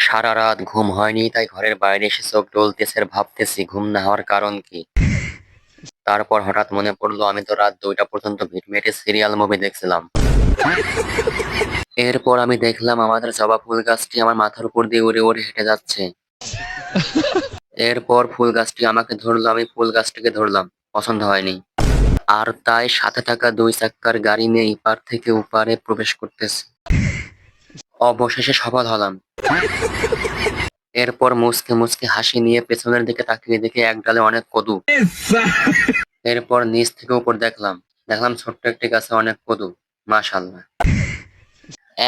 সারা রাত ঘুম হয়নি, তাই ঘরের বাইরে এসে চোখ ডলতেছে আর ভাবতেছি ঘুম না হওয়ার কারণ কি। তারপর হঠাৎ মনে পড়লো আমি তো রাত 2টা পর্যন্ত ভিটমেটে সিরিয়াল মুভি দেখছিলাম। এরপর আমি দেখলাম আমাদের জবা ফুল গাছটি আমার মাথার উপর দিয়ে উড়ে উড়ে হেঁটে যাচ্ছে। এরপর ফুল গাছটি আমাকে ধরলো, আমি ফুল গাছটিকে ধরলাম, পছন্দ হয়নি। আর তাই সাথে থাকা 2 চাক্কার গাড়ি নিয়ে এপার থেকে ওপারে প্রবেশ করতেছি। অবশেষে সফল হলাম। এরপর মুচকে মুচকে হাসি নিয়ে পেছনের দিকে তাকিয়ে দেখি এক ডালে অনেক কদু। এরপর নিচ থেকে উপর দেখলাম, ছোট্ট একটি গাছে অনেক কদু। মাশাআল্লাহ,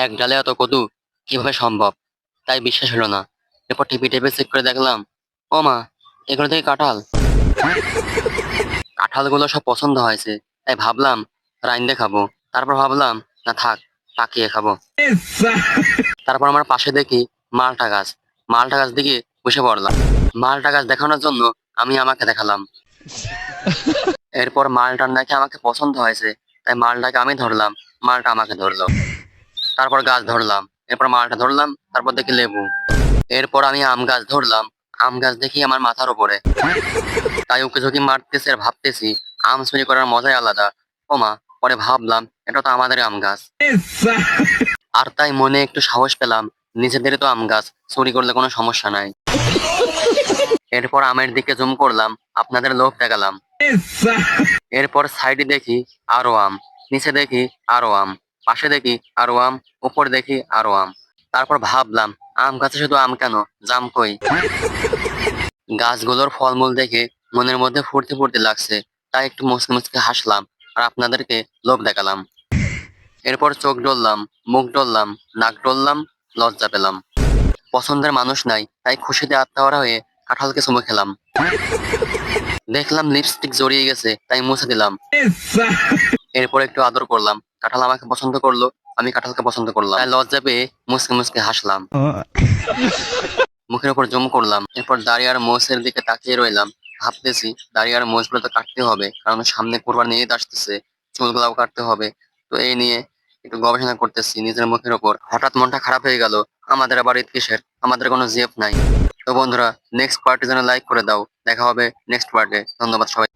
এক ডালে এত কদু কিভাবে সম্ভব, তাই বিশ্বাস হলো না। এরপর টিপি টেপে চেক করে দেখলাম, ও মা, এগুলো থেকে কাঁঠাল। কাঁঠালগুলো সব পছন্দ হয়েছে, তাই ভাবলাম রাইন্দে খাবো। তারপর ভাবলাম না থাক, পাকিয়ে খাবো। তারপর আমার পাশে দেখি মালটা গাছ। মালটা গাছ দিকে বসে পড়লাম। মালটা গাছ দেখানোর জন্য আমি আমাকে দেখালাম। এরপর মালটার নাকি আমাকে পছন্দ হয়েছে, তাই মালটাকে আমি ধরলাম, মালটা আমাকে ধরলো। তারপর গাছ ধরলাম, এরপর মালটা ধরলাম, তারপর দেখি লেবু। এরপর আমি আম গাছ ধরলাম, আম গাছ দেখি আমার মাথার উপরে। তাই ওকে ঝুঁকি মারতেছি আর ভাবতেছি আম চুরি করার মজাই আলাদা। ওমা, পরে ভাবলাম এটা তো আমাদের আম গাছ। আর তাই মনে একটু সাহস পেলাম, নিজেদেরই তো আম গাছ, চুরি করলে কোনো সমস্যা নাই। এরপর আমের দিকে জুম করলাম, আপনাদের লোভ দেখালাম। এরপর সাইডে দেখি আরো আম, নিচে দেখি আরো আম, পাশে দেখি আরো আম, উপর দেখি আরো আম। তারপর ভাবলাম আম গাছে শুধু আম কেন, জাম কই। গাছগুলোর ফলমূল দেখে মনের মধ্যে ফুর্তি ফুর্তি লাগছে, তাই একটু মুচকে মুচকে হাসলাম আর আপনাদেরকে লোভ দেখালাম। এরপর চোখ ডললাম, মুখ ডললাম, নাক ডললাম, লজ্জা পেলাম। পছন্দের মানুষ নাই, তাই খুশিতে আত্মহারা হয়ে কাঁঠালকে চুমু খেলাম। দেখলাম লিপস্টিক জড়িয়ে গেছে, তাই মুছে দিলাম। এরপর একটু আদর করলাম, কাঁঠাল আমাকে পছন্দ করলো, আমি কাঁঠালকে পছন্দ করলাম, তাই লজ্জা পেয়ে মুচকে মুচকে হাসলাম। মুখের উপর জুম করলাম, এরপর দাড়ি আর মোছের দিকে তাকিয়ে রইলাম। ভাবতেছি দাড়ি আর মোছগুলো তো কাটতে হবে, কারণ সামনে কোরবানি ঈদ আসতেছে, চুলগুলাও কাটতে হবে। তো এই নিয়ে একটু গবেষণা করতেছি নিজের মুখের উপর। হঠাৎ মনটা খারাপ হয়ে গেল, আমাদের আবার ঈদ কিসের, আমাদের কোনো জিএফ নাই। তো বন্ধুরা, নেক্সট পার্টের জন্য লাইক করে দাও। দেখা হবে নেক্সট পার্টে। ধন্যবাদ সবাই।